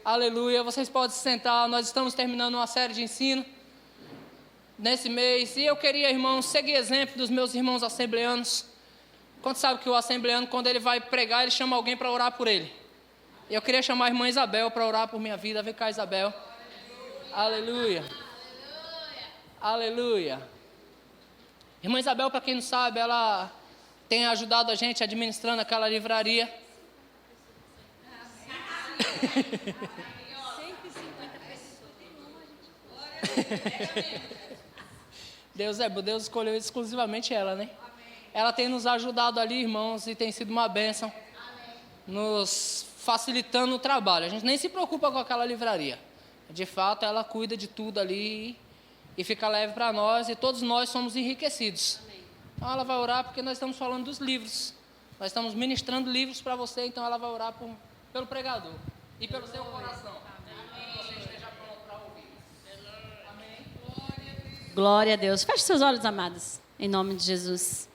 Aleluia. Vocês podem se sentar. Nós estamos terminando uma série de ensino nesse mês. E eu queria, irmãos, seguir exemplo dos meus irmãos assembleanos. Quanto sabe que o assembleano, quando ele vai pregar, ele chama alguém para orar por ele. E eu queria chamar a irmã Isabel para orar por minha vida. Vem cá, Isabel. Aleluia. Aleluia. Irmã Isabel, para quem não sabe, ela tem ajudado a gente administrando aquela livraria. 150 pessoas. Deus escolheu exclusivamente ela, né? Ela tem nos ajudado ali, irmãos, e tem sido uma bênção, nos facilitando o trabalho. A gente nem se preocupa com aquela livraria. De fato, ela cuida de tudo ali e fica leve para nós, e todos nós somos enriquecidos. Então ela vai orar porque nós estamos falando dos livros. Nós estamos ministrando livros para você, então ela vai orar pelo pregador e pelo seu coração. Que você esteja pronto para ouvir. Amém. Glória a Deus. Feche seus olhos, amados, em nome de Jesus.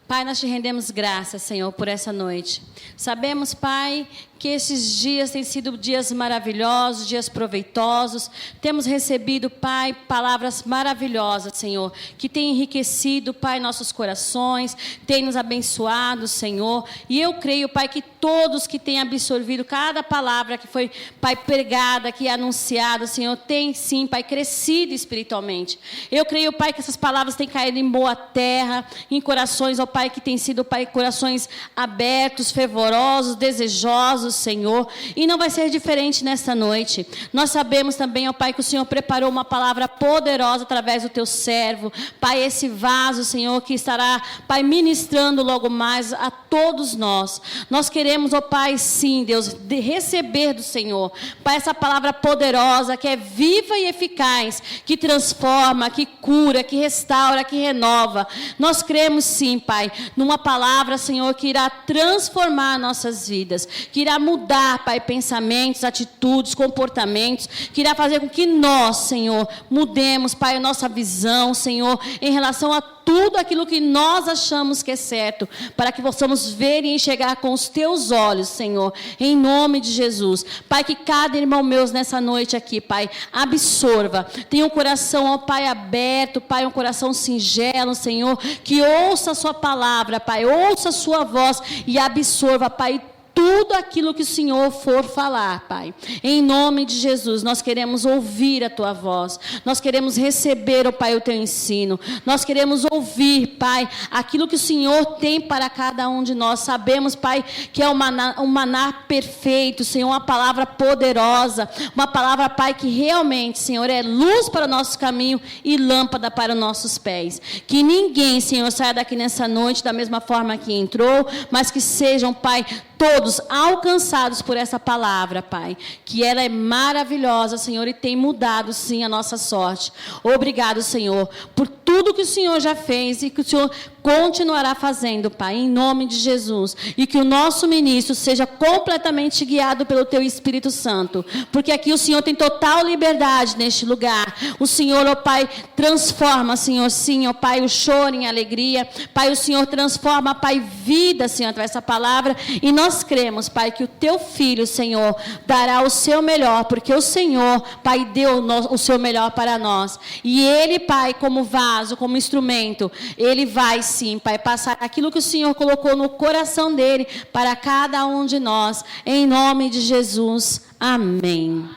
Pai, nós te rendemos graças, Senhor, por essa noite. Sabemos, Pai, que esses dias têm sido dias maravilhosos, dias proveitosos. Temos recebido, Pai, palavras maravilhosas, Senhor, que têm enriquecido, Pai, nossos corações, têm nos abençoado, Senhor. E eu creio, Pai, que todos que têm absorvido cada palavra que foi, Pai, pregada, que é anunciada, Senhor, têm sim, Pai, crescido espiritualmente. Eu creio, Pai, que essas palavras têm caído em boa terra, em corações, ó Pai, que têm sido, Pai, corações abertos, fervorosos, desejosos, Senhor, e não vai ser diferente nesta noite. Nós sabemos também, ó Pai, que o Senhor preparou uma palavra poderosa através do teu servo, Pai, esse vaso, Senhor, que estará, Pai, ministrando logo mais a todos nós. Nós queremos, ó Pai, sim, Deus, receber do Senhor, Pai, essa palavra poderosa, que é viva e eficaz, que transforma, que cura, que restaura, que renova. Nós cremos sim, Pai, numa palavra, Senhor, que irá transformar nossas vidas, que irá mudar, Pai, pensamentos, atitudes, comportamentos, que irá fazer com que nós, Senhor, mudemos, Pai, a nossa visão, Senhor, em relação a tudo aquilo que nós achamos que é certo, para que possamos ver e enxergar com os teus olhos, Senhor, em nome de Jesus. Pai, que cada irmão meu nessa noite aqui, Pai, absorva, tenha um coração, ó Pai, aberto, Pai, um coração singelo, Senhor, que ouça a sua palavra, Pai, ouça a sua voz e absorva, Pai, tudo aquilo que o Senhor for falar, Pai. Em nome de Jesus, nós queremos ouvir a Tua voz. Nós queremos receber, ó Pai, o Teu ensino. Nós queremos ouvir, Pai, aquilo que o Senhor tem para cada um de nós. Sabemos, Pai, que é um maná perfeito, Senhor, uma palavra poderosa. Uma palavra, Pai, que realmente, Senhor, é luz para o nosso caminho e lâmpada para os nossos pés. Que ninguém, Senhor, saia daqui nessa noite da mesma forma que entrou, mas que sejam, Pai, todos alcançados por essa palavra, Pai, que ela é maravilhosa, Senhor, e tem mudado, sim, a nossa sorte. Obrigado, Senhor, por tudo que o Senhor já fez e que o Senhor continuará fazendo, Pai, em nome de Jesus. E que o nosso ministro seja completamente guiado pelo Teu Espírito Santo, porque aqui o Senhor tem total liberdade neste lugar. O Senhor, ó Pai, transforma, Senhor, sim, ó Pai, o choro em alegria. Pai, o Senhor transforma, Pai, vida, Senhor, através dessa palavra. E nós cremos, Pai, que o Teu Filho, Senhor, dará o seu melhor, porque o Senhor, Pai, deu o seu melhor para nós. E Ele, Pai, como vaso, como instrumento, Ele vai, sim, Pai, passar aquilo que o Senhor colocou no coração dEle para cada um de nós. Em nome de Jesus. Amém.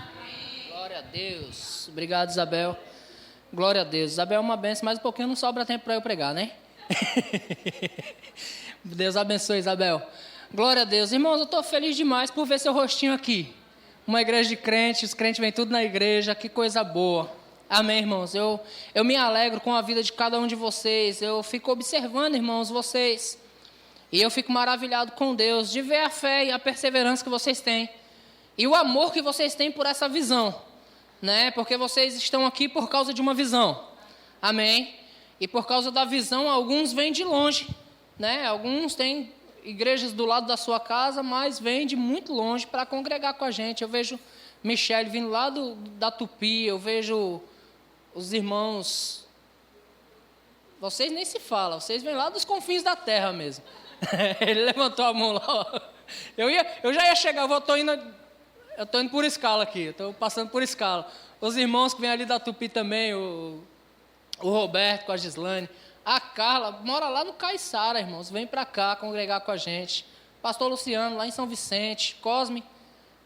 Glória a Deus. Obrigado, Isabel. Glória a Deus. Isabel é uma bênção, mas um pouquinho não sobra tempo para eu pregar, né? Deus abençoe, Isabel. Glória a Deus. Irmãos, eu estou feliz demais por ver seu rostinho aqui. Uma igreja de crentes, os crentes vêm tudo na igreja, que coisa boa. Amém, irmãos. Eu me alegro com a vida de cada um de vocês. Eu fico observando, irmãos, vocês. E eu fico maravilhado com Deus, de ver a fé e a perseverança que vocês têm. E o amor que vocês têm por essa visão, né? Porque vocês estão aqui por causa de uma visão. Amém? E por causa da visão, alguns vêm de longe, né? Alguns têm igrejas do lado da sua casa, mas vêm de muito longe para congregar com a gente. Eu vejo Michele vindo lá da Tupi, eu vejo os irmãos, vocês nem se falam, vocês vêm lá dos confins da terra mesmo. Ele levantou a mão lá, ó. Eu já ia chegar, eu estou indo Eu estou indo por escala aqui, estou passando por escala. Os irmãos que vêm ali da Tupi também, o Roberto com a Gislane, a Carla, mora lá no Caiçara, irmãos, vem para cá congregar com a gente. Pastor Luciano, lá em São Vicente, Cosme,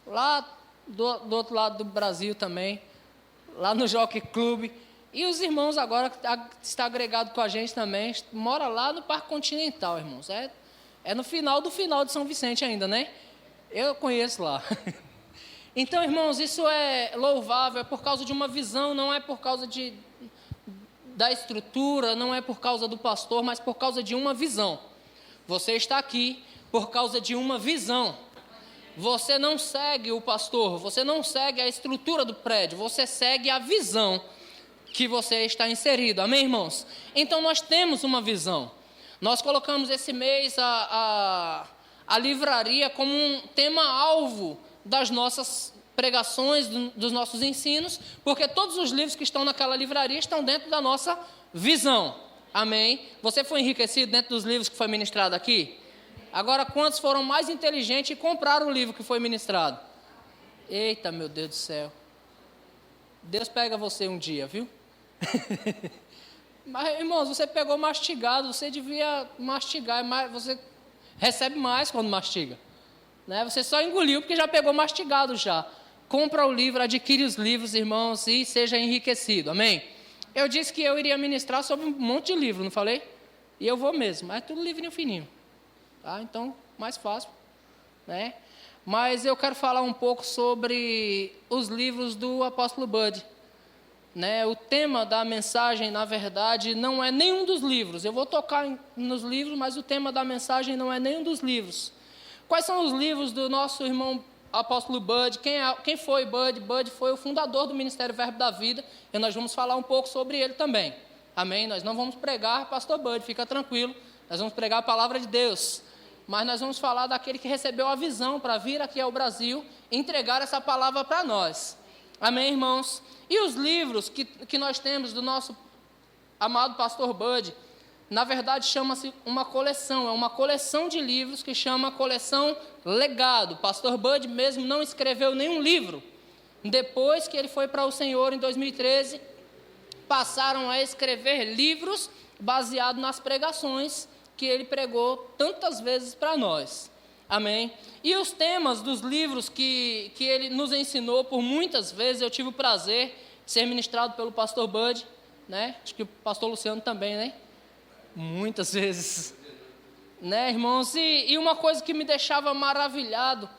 lá do outro lado do Brasil também, lá no Jockey Club. E os irmãos agora que está agregado com a gente também, mora lá no Parque Continental, irmãos. É no final do final de São Vicente ainda, né? Eu conheço lá. Então, irmãos, isso é louvável, é por causa de uma visão, não é por causa da estrutura, não é por causa do pastor, mas por causa de uma visão. Você está aqui por causa de uma visão. Você não segue o pastor, você não segue a estrutura do prédio, você segue a visão que você está inserido. Amém, irmãos? Então, nós temos uma visão. Nós colocamos esse mês a livraria como um tema-alvo das nossas pregações, dos nossos ensinos, porque todos os livros que estão naquela livraria estão dentro da nossa visão. Amém? Você foi enriquecido dentro dos livros que foi ministrado aqui? Agora, quantos foram mais inteligentes e compraram o livro que foi ministrado? Eita, meu Deus do céu. Deus pega você um dia, viu? Mas, irmãos, você pegou mastigado, você devia mastigar, mas você recebe mais quando mastiga. Né? Você só engoliu porque já pegou mastigado já. Compra o livro, adquire os livros, irmãos, e seja enriquecido. Amém? Eu disse que eu iria ministrar sobre um monte de livro, não falei? E eu vou mesmo, mas é tudo livrinho fininho. Tá? Então, mais fácil. Né? Mas eu quero falar um pouco sobre os livros do apóstolo Bud. Né? O tema da mensagem, na verdade, não é nenhum dos livros. Eu vou tocar nos livros, mas o tema da mensagem não é nenhum dos livros. Quais são os livros do nosso irmão apóstolo Bud? Quem foi Bud? Bud foi o fundador do Ministério Verbo da Vida, e nós vamos falar um pouco sobre ele também. Amém? Nós não vamos pregar pastor Bud, fica tranquilo. Nós vamos pregar a palavra de Deus. Mas nós vamos falar daquele que recebeu a visão para vir aqui ao Brasil e entregar essa palavra para nós. Amém, irmãos? E os livros que nós temos do nosso amado pastor Bud, na verdade chama-se uma coleção, é uma coleção de livros que chama Coleção Legado. Pastor Bud mesmo não escreveu nenhum livro. Depois que ele foi para o Senhor em 2013, passaram a escrever livros baseados nas pregações que ele pregou tantas vezes para nós. Amém? E os temas dos livros que ele nos ensinou por muitas vezes, eu tive o prazer de ser ministrado pelo pastor Bud, né? Acho que o pastor Luciano também, né? Muitas vezes. Né, irmãos? E uma coisa que me deixava maravilhado,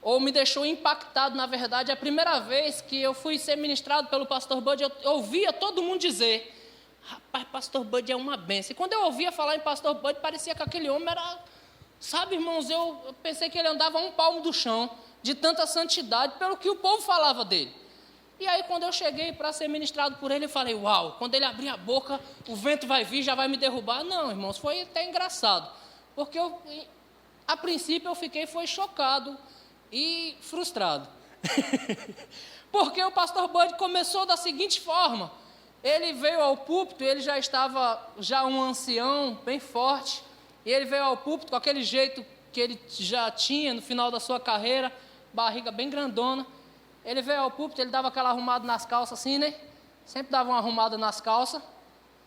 ou me deixou impactado, na verdade, a primeira vez que eu fui ser ministrado pelo pastor Bud, eu ouvia todo mundo dizer: rapaz, pastor Bud é uma benção. E quando eu ouvia falar em pastor Bud, parecia que aquele homem era... Sabe, irmãos, eu pensei que ele andava a um palmo do chão, de tanta santidade, pelo que o povo falava dele. E aí, quando eu cheguei para ser ministrado por ele, eu falei: uau, quando ele abrir a boca, o vento vai vir, já vai me derrubar. Não, irmãos, foi até engraçado. Porque a princípio eu foi chocado e frustrado. Porque o pastor Bud começou da seguinte forma: ele veio ao púlpito, ele já estava um ancião, bem forte, e ele veio ao púlpito com aquele jeito que ele já tinha no final da sua carreira, barriga bem grandona. Ele veio ao púlpito, ele dava aquela arrumada nas calças assim, né? Sempre dava uma arrumada nas calças,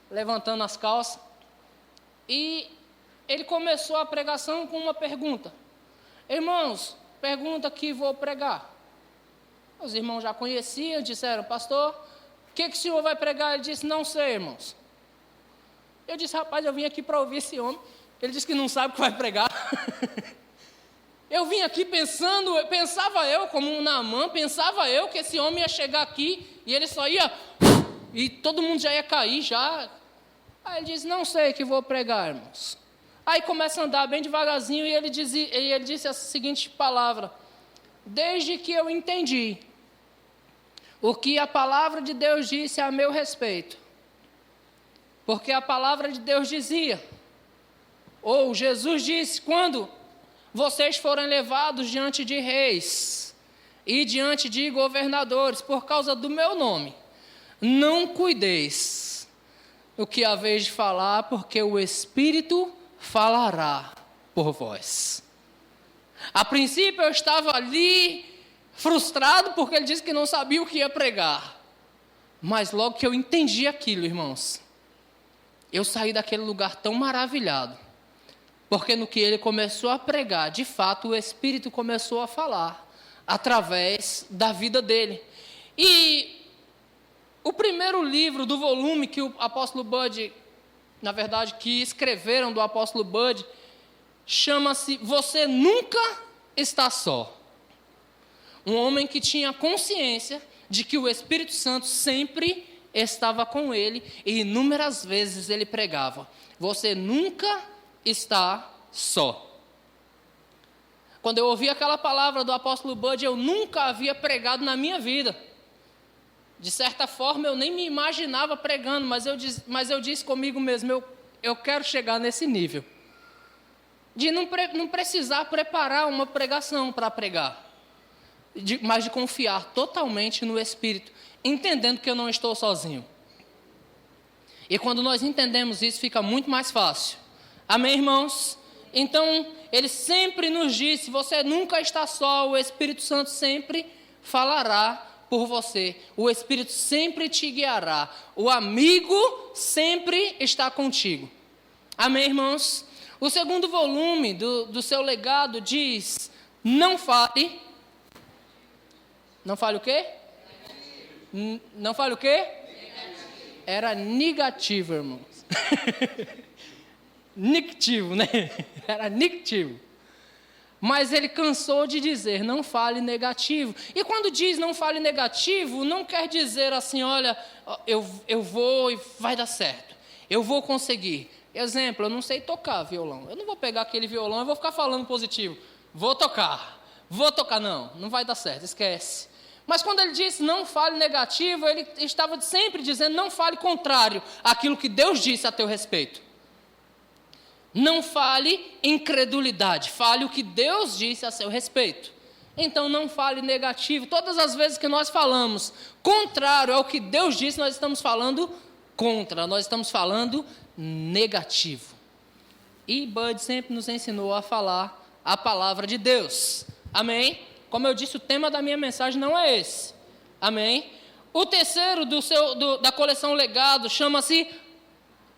levantando as calças. E ele começou a pregação com uma pergunta: irmãos, pergunta que vou pregar. Os irmãos já conheciam, disseram: pastor, o que o senhor vai pregar? Ele disse: não sei, irmãos. Eu disse: rapaz, eu vim aqui para ouvir esse homem. Ele disse que não sabe o que vai pregar. Eu vim aqui pensava eu, como um Naamã, pensava eu que esse homem ia chegar aqui e ele só ia, e todo mundo já ia cair, já. Aí ele disse: não sei o que vou pregar, irmãos. Aí começa a andar bem devagarzinho e ele disse a seguinte palavra: desde que eu entendi o que a palavra de Deus disse a meu respeito, porque a palavra de Deus dizia, ou Jesus disse, quando vocês forem levados diante de reis e diante de governadores por causa do meu nome, não cuideis o que haveis de falar, porque o Espírito falará por vós. A princípio eu estava ali frustrado porque ele disse que não sabia o que ia pregar. Mas logo que eu entendi aquilo, irmãos, eu saí daquele lugar tão maravilhado. Porque no que ele começou a pregar, de fato o Espírito começou a falar através da vida dele. E o primeiro livro do volume que o apóstolo Bud, na verdade, que escreveram do apóstolo Bud, chama-se Você Nunca Está Só. Um homem que tinha consciência de que o Espírito Santo sempre estava com ele e inúmeras vezes ele pregava: você nunca está só. Quando eu ouvi aquela palavra do apóstolo Bud, eu nunca havia pregado na minha vida. De certa forma, eu nem me imaginava pregando, mas eu disse comigo mesmo, eu quero chegar nesse nível. De não precisar preparar uma pregação para pregar, mas de confiar totalmente no Espírito, entendendo que eu não estou sozinho. E quando nós entendemos isso, fica muito mais fácil. Amém, irmãos? Então, ele sempre nos disse, você nunca está só, o Espírito Santo sempre falará por você. O Espírito sempre te guiará. O amigo sempre está contigo. Amém, irmãos? O segundo volume do seu legado diz, não fale... Não fale o quê? Não fale o quê? Era negativo, irmãos. Negativo, né? Era negativo. Mas ele cansou de dizer, não fale negativo. E quando diz não fale negativo, não quer dizer assim, olha, eu vou e vai dar certo. Eu vou conseguir. Exemplo, eu não sei tocar violão. Eu não vou pegar aquele violão e vou ficar falando positivo. Vou tocar, não vai dar certo, esquece. Mas quando ele disse não fale negativo, ele estava sempre dizendo não fale contrário àquilo que Deus disse a teu respeito. Não fale incredulidade, fale o que Deus disse a seu respeito. Então não fale negativo. Todas as vezes que nós falamos contrário ao que Deus disse, nós estamos falando contra, nós estamos falando negativo. E Bud sempre nos ensinou a falar a palavra de Deus. Amém? Como eu disse, o tema da minha mensagem não é esse. Amém? O terceiro da coleção Legado chama-se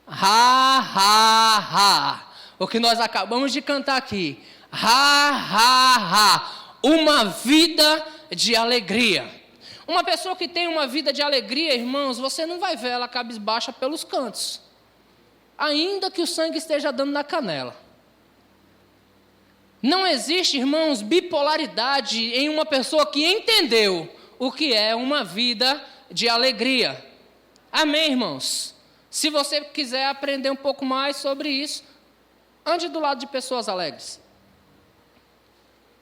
Ha, ha, ha. O que nós acabamos de cantar aqui. Ha, ha, ha. Uma vida de alegria. Uma pessoa que tem uma vida de alegria, irmãos, você não vai ver ela cabisbaixa pelos cantos. Ainda que o sangue esteja dando na canela. Não existe, irmãos, bipolaridade em uma pessoa que entendeu o que é uma vida de alegria. Amém, irmãos? Se você quiser aprender um pouco mais sobre isso, ande do lado de pessoas alegres.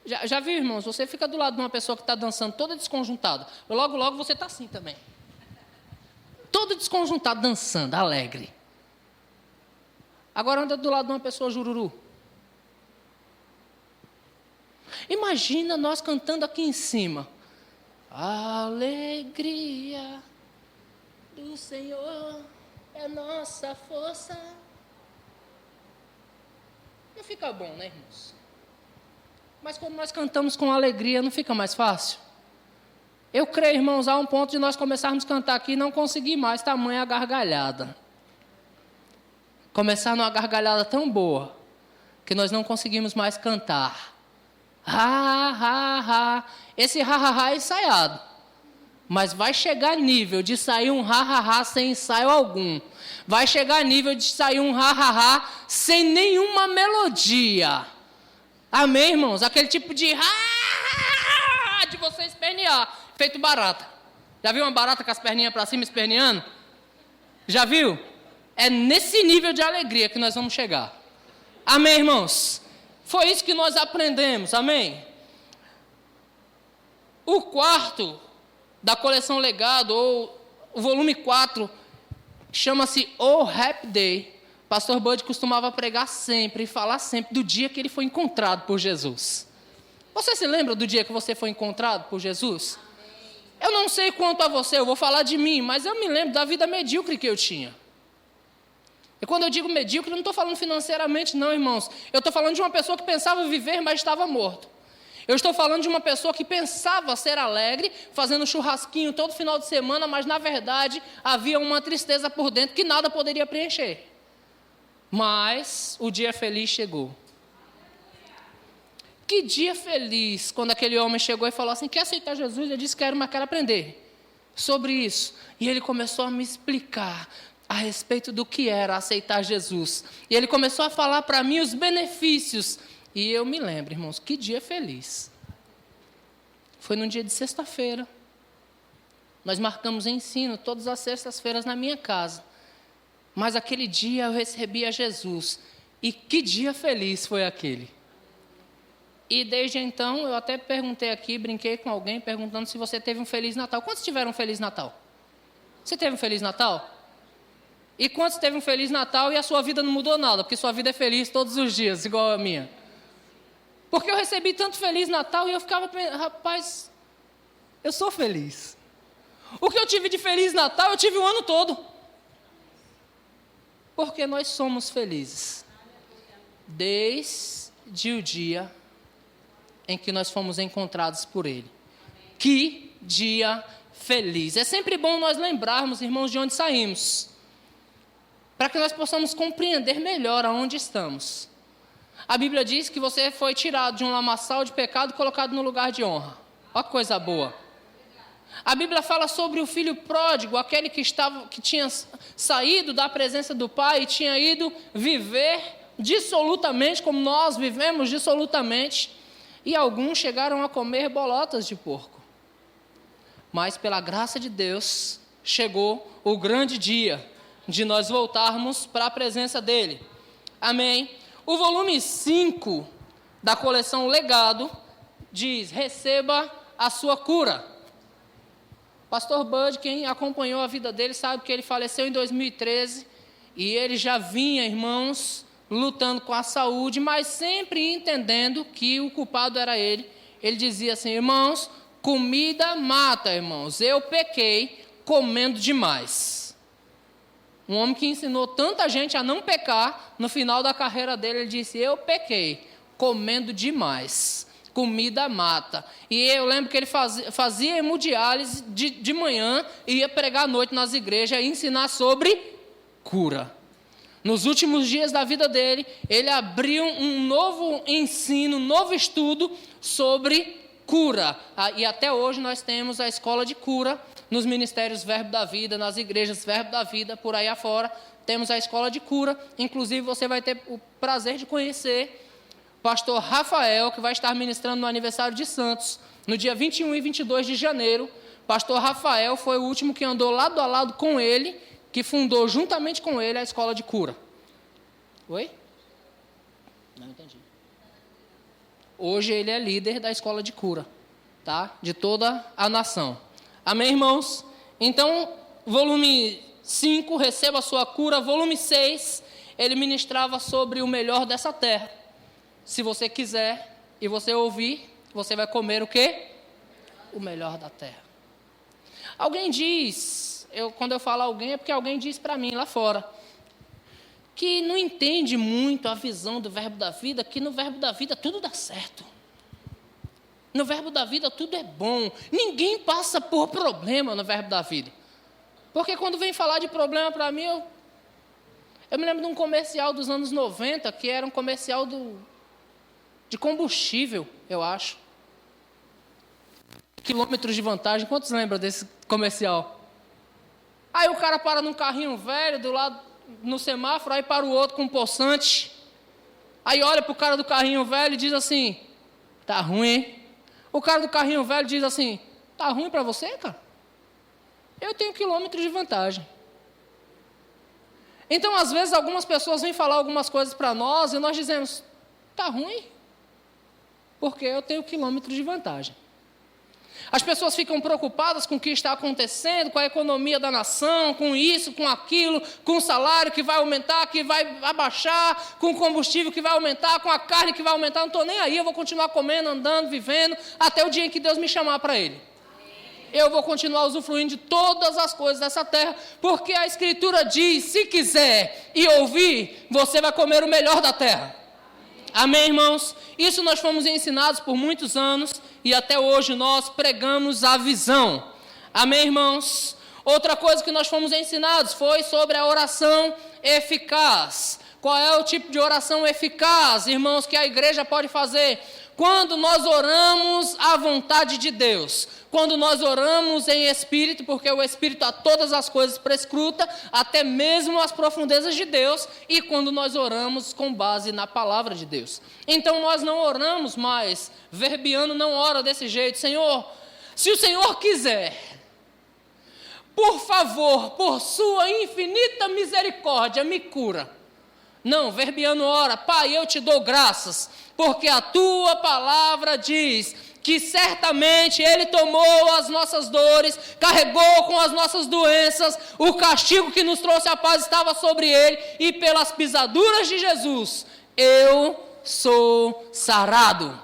Já viu, irmãos? Você fica do lado de uma pessoa que está dançando toda desconjuntada. Logo, logo você está assim também. Todo desconjuntado, dançando, alegre. Agora anda do lado de uma pessoa jururu. Imagina nós cantando aqui em cima. Alegria do Senhor é nossa força. Não fica bom, né, irmãos? Mas quando nós cantamos com alegria, não fica mais fácil? Eu creio, irmãos, há um ponto de nós começarmos a cantar aqui e não conseguir mais tamanha gargalhada. Começar numa gargalhada tão boa que nós não conseguimos mais cantar. Ha, ha, ha. Esse ha, ha, ha é ensaiado. Mas vai chegar nível de sair um ha, ha, ha sem ensaio algum. Vai chegar nível de sair um ha, ha, ha sem nenhuma melodia. Amém, irmãos? Aquele tipo de ha, ha, ha de você espernear, feito barata. Já viu uma barata com as perninhas para cima esperneando? Já viu? É nesse nível de alegria que nós vamos chegar. Amém, irmãos? Foi isso que nós aprendemos, amém? O quarto da coleção Legado, ou o volume 4, chama-se O Happy Day. Pastor Bud costumava pregar sempre e falar sempre do dia que ele foi encontrado por Jesus. Você se lembra do dia que você foi encontrado por Jesus? Eu não sei quanto a você, eu vou falar de mim, mas eu me lembro da vida medíocre que eu tinha. E quando eu digo medíocre, eu não estou falando financeiramente não, irmãos. Eu estou falando de uma pessoa que pensava viver, mas estava morto. Eu estou falando de uma pessoa que pensava ser alegre, fazendo churrasquinho todo final de semana, mas na verdade havia uma tristeza por dentro que nada poderia preencher. Mas o dia feliz chegou. Que dia feliz quando aquele homem chegou e falou assim: quer aceitar Jesus? Eu disse: quero, mas quero aprender sobre isso. E ele começou a me explicar a respeito do que era aceitar Jesus. E ele começou a falar para mim os benefícios. E eu me lembro, irmãos, que dia feliz. Foi num dia de sexta-feira. Nós marcamos ensino todas as sextas-feiras na minha casa. Mas aquele dia eu recebi a Jesus. E que dia feliz foi aquele. E desde então, eu até perguntei aqui, brinquei com alguém, perguntando se você teve um Feliz Natal. Quantos tiveram um Feliz Natal? Você teve um Feliz Natal? E quantos teve um Feliz Natal e a sua vida não mudou nada? Porque sua vida é feliz todos os dias, igual a minha. Porque eu recebi tanto Feliz Natal e eu ficava pensando: rapaz, eu sou feliz. O que eu tive de Feliz Natal, eu tive o ano todo. Porque nós somos felizes. Desde o dia em que nós fomos encontrados por Ele. Que dia feliz. É sempre bom nós lembrarmos, irmãos, de onde saímos, para que nós possamos compreender melhor aonde estamos. A Bíblia diz que você foi tirado de um lamaçal de pecado e colocado no lugar de honra. Olha que coisa boa. A Bíblia fala sobre o filho pródigo, aquele que tinha saído da presença do Pai e tinha ido viver dissolutamente, como nós vivemos dissolutamente. E alguns chegaram a comer bolotas de porco. Mas pela graça de Deus, chegou o grande dia de nós voltarmos para a presença dEle. Amém? O volume 5 da coleção Legado diz: receba a sua cura. Pastor Bud, quem acompanhou a vida dele, sabe que ele faleceu em 2013. E ele já vinha, irmãos, lutando com a saúde, mas sempre entendendo que o culpado era ele. Ele dizia assim: irmãos, comida mata, irmãos. Eu pequei comendo demais. Um homem que ensinou tanta gente a não pecar, no final da carreira dele, ele disse: eu pequei comendo demais. Comida mata. E eu lembro que ele fazia hemodiálise de manhã e ia pregar à noite nas igrejas e ensinar sobre cura. Nos últimos dias da vida dele, ele abriu um novo ensino, um novo estudo sobre cura. E até hoje nós temos a escola de cura nos ministérios Verbo da Vida, nas igrejas Verbo da Vida, por aí afora. Temos a escola de cura. Inclusive, você vai ter o prazer de conhecer o pastor Rafael, que vai estar ministrando no aniversário de Santos, no dia 21 e 22 de janeiro. Pastor Rafael foi o último que andou lado a lado com ele, que fundou juntamente com ele a escola de cura. Oi? Não entendi. Hoje ele é líder da escola de cura, tá? De toda a nação. Amém, irmãos? Então, volume 5, receba a sua cura. Volume 6, ele ministrava sobre o melhor dessa terra. Se você quiser e você ouvir, você vai comer o quê? O melhor da terra. Alguém diz... quando eu falo alguém, é porque alguém diz para mim lá fora, que não entende muito a visão do Verbo da Vida, que no Verbo da Vida tudo dá certo. No Verbo da Vida tudo é bom. Ninguém passa por problema no Verbo da Vida. Porque quando vem falar de problema para mim, eu me lembro de um comercial dos anos 90, que era um comercial de combustível, eu acho. Quilômetros de vantagem. Quantos lembram desse comercial? Aí o cara para num carrinho velho, do lado, no semáforo, aí para o outro com um poçante. Aí olha para o cara do carrinho velho e diz assim: tá ruim, hein? O cara do carrinho velho diz assim: tá ruim para você, cara? Eu tenho quilômetros de vantagem. Então, às vezes, algumas pessoas vêm falar algumas coisas para nós e nós dizemos: tá ruim, porque eu tenho quilômetros de vantagem. As pessoas ficam preocupadas com o que está acontecendo, com a economia da nação, com isso, com aquilo, com o salário que vai aumentar, que vai abaixar, com o combustível que vai aumentar, com a carne que vai aumentar. Não estou nem aí, eu vou continuar comendo, andando, vivendo, até o dia em que Deus me chamar para Ele. Eu vou continuar usufruindo de todas as coisas dessa terra, porque a Escritura diz: se quiser e ouvir, você vai comer o melhor da terra. Amém, irmãos? Isso nós fomos ensinados por muitos anos e até hoje nós pregamos a visão. Amém, irmãos? Outra coisa que nós fomos ensinados foi sobre a oração eficaz. Qual é o tipo de oração eficaz, irmãos, que a igreja pode fazer? Quando nós oramos à vontade de Deus, quando nós oramos em espírito, porque o espírito a todas as coisas prescruta, até mesmo as profundezas de Deus, e quando nós oramos com base na palavra de Deus. Então nós não oramos mais, verbiano não ora desse jeito, Senhor, se o Senhor quiser, por favor, por sua infinita misericórdia, me cura. Não, verbiano ora, Pai, eu te dou graças, porque a tua palavra diz que certamente Ele tomou as nossas dores, carregou com as nossas doenças, o castigo que nos trouxe a paz estava sobre Ele, e pelas pisaduras de Jesus, eu sou sarado.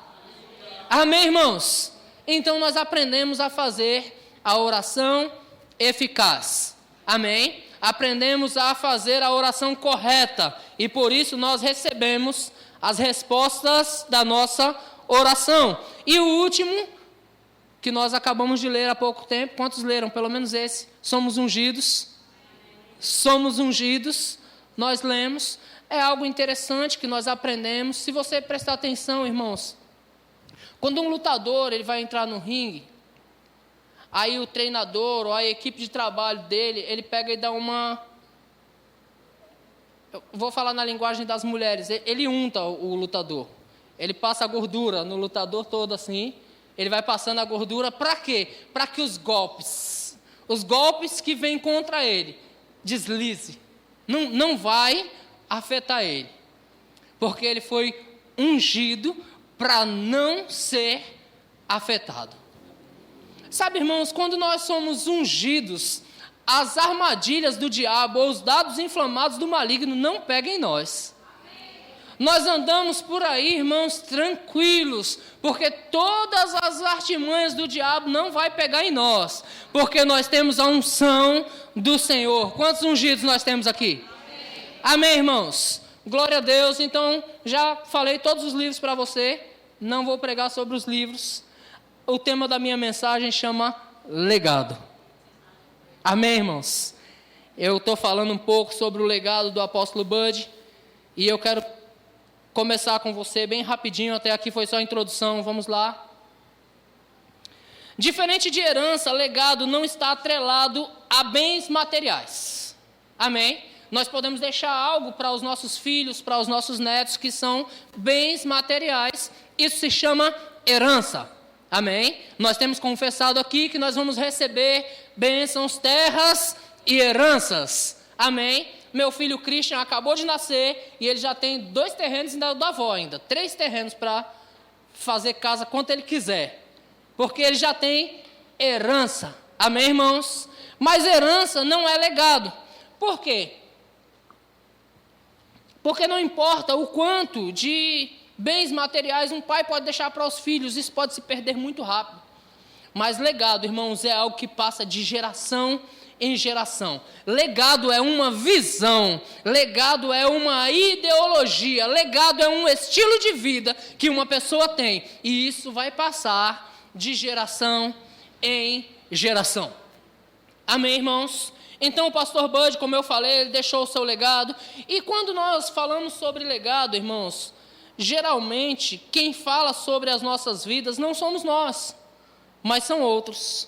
Amém, irmãos? Então nós aprendemos a fazer a oração eficaz. Amém? Aprendemos a fazer a oração correta e por isso nós recebemos as respostas da nossa oração. E o último, que nós acabamos de ler há pouco tempo, quantos leram? Pelo menos esse. Somos ungidos. Somos ungidos. Nós lemos. É algo interessante que nós aprendemos. Se você prestar atenção, irmãos, quando um lutador ele vai entrar no ringue, aí o treinador ou a equipe de trabalho dele, ele pega e dá uma... Eu vou falar na linguagem das mulheres. Ele unta o lutador. Ele passa a gordura no lutador todo assim. Ele vai passando a gordura para quê? Para que os golpes que vêm contra ele, deslize. Não vai afetar ele. Porque ele foi ungido para não ser afetado. Sabe, irmãos, quando nós somos ungidos, as armadilhas do diabo ou os dados inflamados do maligno não pegam em nós. Nós andamos por aí, irmãos, tranquilos, porque todas as artimanhas do diabo não vai pegar em nós, porque nós temos a unção do Senhor. Quantos ungidos nós temos aqui? Amém, irmãos? Glória a Deus. Então, já falei todos os livros para você, não vou pregar sobre os livros. O tema da minha mensagem chama legado. Amém, irmãos? Eu estou falando um pouco sobre o legado do apóstolo Bud, e eu quero começar com você bem rapidinho, até aqui foi só a introdução, vamos lá. Diferente de herança, legado não está atrelado a bens materiais. Amém? Nós podemos deixar algo para os nossos filhos, para os nossos netos, que são bens materiais. Isso se chama herança. Amém? Nós temos confessado aqui que nós vamos receber bênçãos, terras e heranças. Amém? Meu filho Christian acabou de nascer e ele já tem 2 terrenos ainda da avó ainda. 3 terrenos para fazer casa quanto ele quiser. Porque ele já tem herança. Amém, irmãos? Mas herança não é legado. Por quê? Porque não importa o quanto de bens materiais um pai pode deixar para os filhos, isso pode se perder muito rápido. Mas legado, irmãos, é algo que passa de geração em geração. Legado é uma visão, legado é uma ideologia, legado é um estilo de vida que uma pessoa tem. E isso vai passar de geração em geração. Amém, irmãos? Então o pastor Bud, como eu falei, ele deixou o seu legado. E quando nós falamos sobre legado, irmãos, geralmente, quem fala sobre as nossas vidas não somos nós, mas são outros.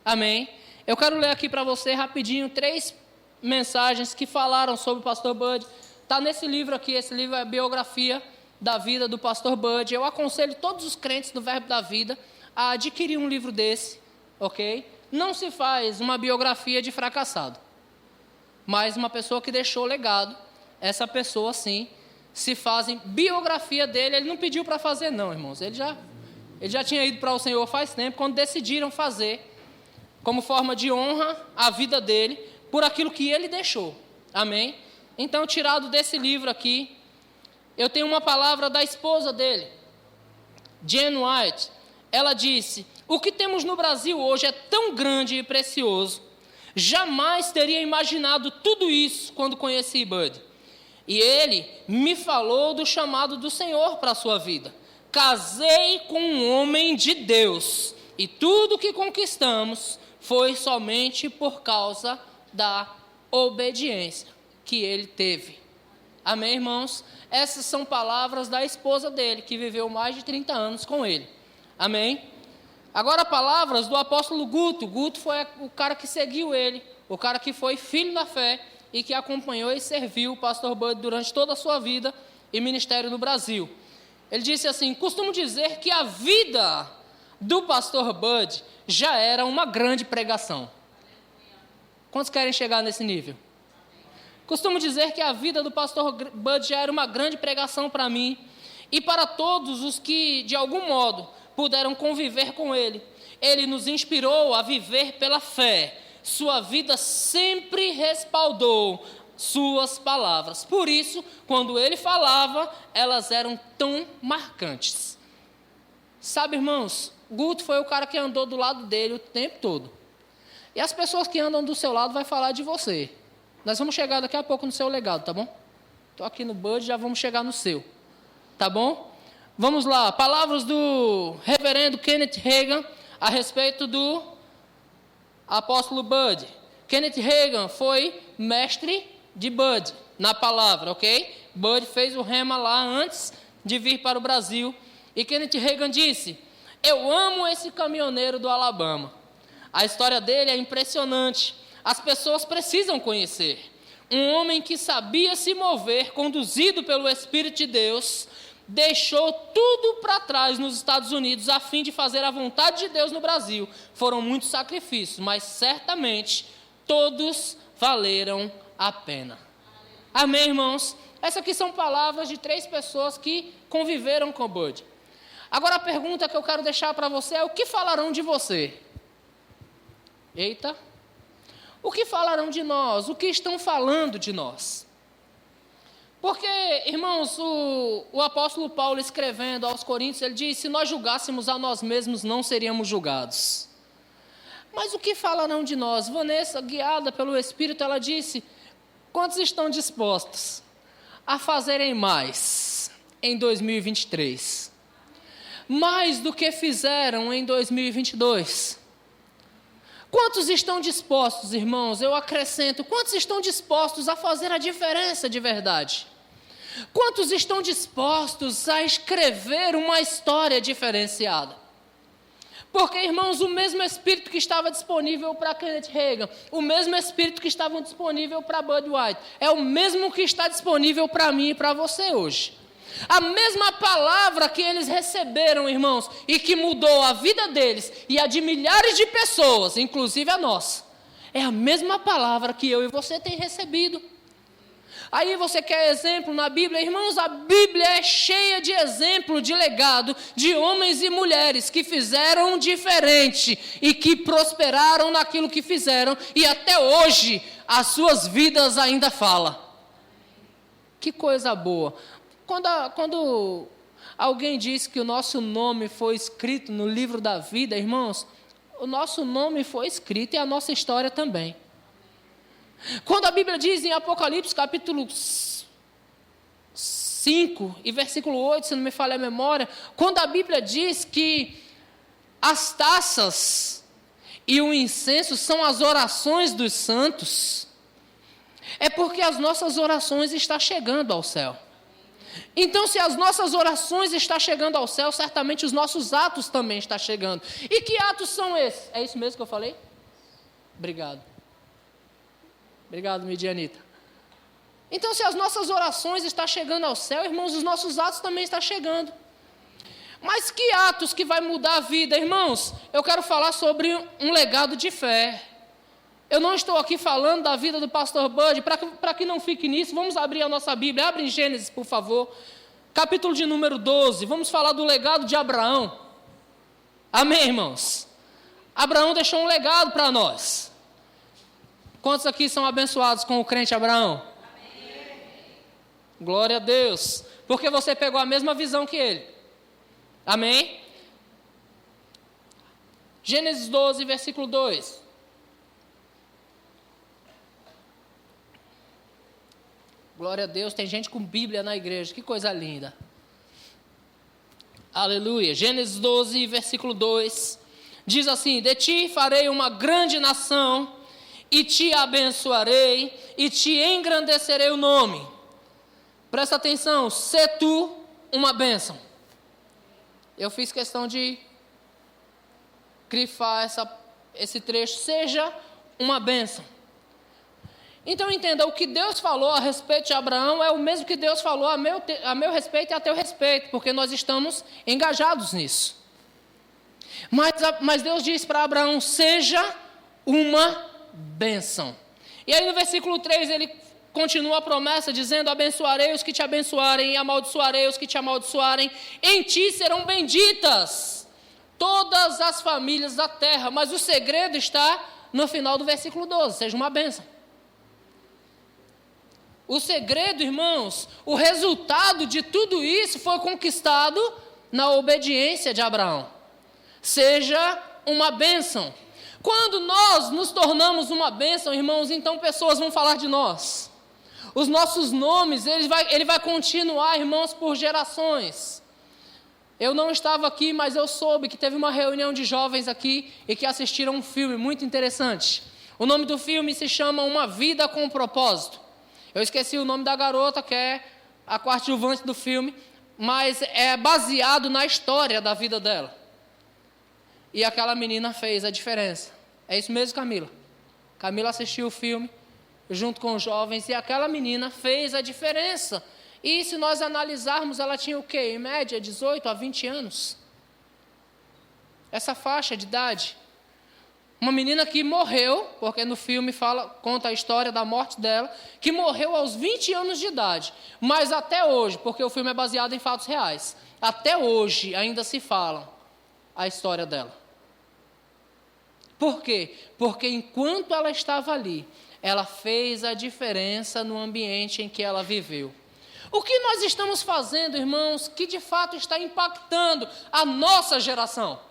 Amém? Eu quero ler aqui para você rapidinho 3 mensagens que falaram sobre o pastor Bud. Está nesse livro aqui, esse livro é a biografia da vida do pastor Bud. Eu aconselho todos os crentes do Verbo da Vida a adquirir um livro desse, ok? Não se faz uma biografia de fracassado, mas uma pessoa que deixou legado, essa pessoa sim, se fazem biografia dele. Ele não pediu para fazer não, irmãos, ele já tinha ido para o Senhor faz tempo, quando decidiram fazer, como forma de honra a vida dele, por aquilo que ele deixou, amém? Então, tirado desse livro aqui, eu tenho uma palavra da esposa dele, Jen White. Ela disse: o que temos no Brasil hoje é tão grande e precioso, jamais teria imaginado tudo isso quando conheci Bud. E ele me falou do chamado do Senhor para a sua vida. Casei com um homem de Deus, e tudo que conquistamos foi somente por causa da obediência que ele teve. Amém, irmãos? Essas são palavras da esposa dele, que viveu mais de 30 anos com ele. Amém? Agora, palavras do apóstolo Guto. Guto foi o cara que seguiu ele, o cara que foi filho da fé e que acompanhou e serviu o pastor Bud durante toda a sua vida e ministério no Brasil. Ele disse assim: costumo dizer que a vida do pastor Bud já era uma grande pregação. Quantos querem chegar nesse nível? Costumo dizer que a vida do pastor Bud já era uma grande pregação para mim e para todos os que, de algum modo, puderam conviver com ele. Ele nos inspirou a viver pela fé. Sua vida sempre respaldou suas palavras. Por isso, quando ele falava, elas eram tão marcantes. Sabe, irmãos, Guto foi o cara que andou do lado dele o tempo todo. E as pessoas que andam do seu lado vão falar de você. Nós vamos chegar daqui a pouco no seu legado, tá bom? Estou aqui no Bud, já vamos chegar no seu. Tá bom? Vamos lá, palavras do reverendo Kenneth Hagin a respeito do apóstolo Bud. Kenneth Hagin foi mestre de Bud na palavra, ok? Bud fez o rema lá antes de vir para o Brasil. E Kenneth Hagin disse: eu amo esse caminhoneiro do Alabama. A história dele é impressionante. As pessoas precisam conhecer. Um homem que sabia se mover, conduzido pelo Espírito de Deus, deixou tudo para trás nos Estados Unidos a fim de fazer a vontade de Deus no Brasil. Foram muitos sacrifícios, mas certamente todos valeram a pena. Amém, irmãos? Essas aqui são palavras de 3 pessoas que conviveram com Bud. Agora a pergunta que eu quero deixar para você é: o que falarão de você? Eita! O que falarão de nós? O que estão falando de nós? Porque, irmãos, o apóstolo Paulo, escrevendo aos Coríntios, ele diz: se nós julgássemos a nós mesmos, não seríamos julgados. Mas o que falarão de nós? Vanessa, guiada pelo Espírito, ela disse: quantos estão dispostos a fazerem mais em 2023? Mais do que fizeram em 2022? Quantos estão dispostos, irmãos? Eu acrescento: quantos estão dispostos a fazer a diferença de verdade? Quantos estão dispostos a escrever uma história diferenciada? Porque, irmãos, o mesmo Espírito que estava disponível para Kenneth Hagin, o mesmo Espírito que estava disponível para Bud White, é o mesmo que está disponível para mim e para você hoje. A mesma palavra que eles receberam, irmãos, e que mudou a vida deles e a de milhares de pessoas, inclusive a nossa, é a mesma palavra que eu e você tem recebido. Aí você quer exemplo na Bíblia? Irmãos, a Bíblia é cheia de exemplo, de legado, de homens e mulheres que fizeram diferente e que prosperaram naquilo que fizeram, e até hoje as suas vidas ainda falam. Que coisa boa! Quando alguém diz que o nosso nome foi escrito no livro da vida, irmãos, o nosso nome foi escrito e a nossa história também. Quando a Bíblia diz em Apocalipse, capítulo 5 e versículo 8, se não me falha a memória, quando a Bíblia diz que as taças e o incenso são as orações dos santos, é porque as nossas orações estão chegando ao céu. Então, se as nossas orações estão chegando ao céu, certamente os nossos atos também estão chegando. E que atos são esses? É isso mesmo que eu falei? Obrigado. Obrigado, Midianita. Então, se as nossas orações estão chegando ao céu, irmãos, os nossos atos também estão chegando. Mas que atos que vai mudar a vida, irmãos? Eu quero falar sobre um legado de fé. Eu não estou aqui falando da vida do pastor Bud, para que não fique nisso, vamos abrir a nossa Bíblia. Abre em Gênesis, por favor. Capítulo de número 12. Vamos falar do legado de Abraão. Amém, irmãos? Abraão deixou um legado para nós. Quantos aqui são abençoados com o crente Abraão? Amém. Glória a Deus. Porque você pegou a mesma visão que ele. Amém? Gênesis 12, versículo 2. Glória a Deus, tem gente com Bíblia na igreja, que coisa linda. Aleluia. Gênesis 12, versículo 2, diz assim: de ti farei uma grande nação, e te abençoarei, e te engrandecerei o nome. Presta atenção, sê tu uma bênção. Eu fiz questão de grifar esse trecho, seja uma bênção. Então entenda, o que Deus falou a respeito de Abraão é o mesmo que Deus falou a meu respeito e a teu respeito, porque nós estamos engajados nisso. Mas Deus diz para Abraão: seja uma bênção. E aí no versículo 3 ele continua a promessa dizendo: abençoarei os que te abençoarem e amaldiçoarei os que te amaldiçoarem. Em ti serão benditas todas as famílias da terra. Mas o segredo está no final do versículo 12, seja uma bênção. O segredo, irmãos, o resultado de tudo isso foi conquistado na obediência de Abraão. Seja uma bênção. Quando nós nos tornamos uma bênção, irmãos, então pessoas vão falar de nós. Os nossos nomes, ele vai continuar, irmãos, por gerações. Eu não estava aqui, mas eu soube que teve uma reunião de jovens aqui e que assistiram um filme muito interessante. O nome do filme se chama Uma Vida com Propósito. Eu esqueci o nome da garota, que é a coadjuvante do filme, mas é baseado na história da vida dela. E aquela menina fez a diferença. É isso mesmo, Camila? Camila assistiu o filme junto com os jovens e aquela menina fez a diferença. E se nós analisarmos, ela tinha o quê? Em média, 18 a 20 anos. Essa faixa de idade. Uma menina que morreu, porque no filme conta a história da morte dela, que morreu aos 20 anos de idade. Mas até hoje, porque o filme é baseado em fatos reais, até hoje ainda se fala a história dela. Por quê? Porque enquanto ela estava ali, ela fez a diferença no ambiente em que ela viveu. O que nós estamos fazendo, irmãos, que de fato está impactando a nossa geração?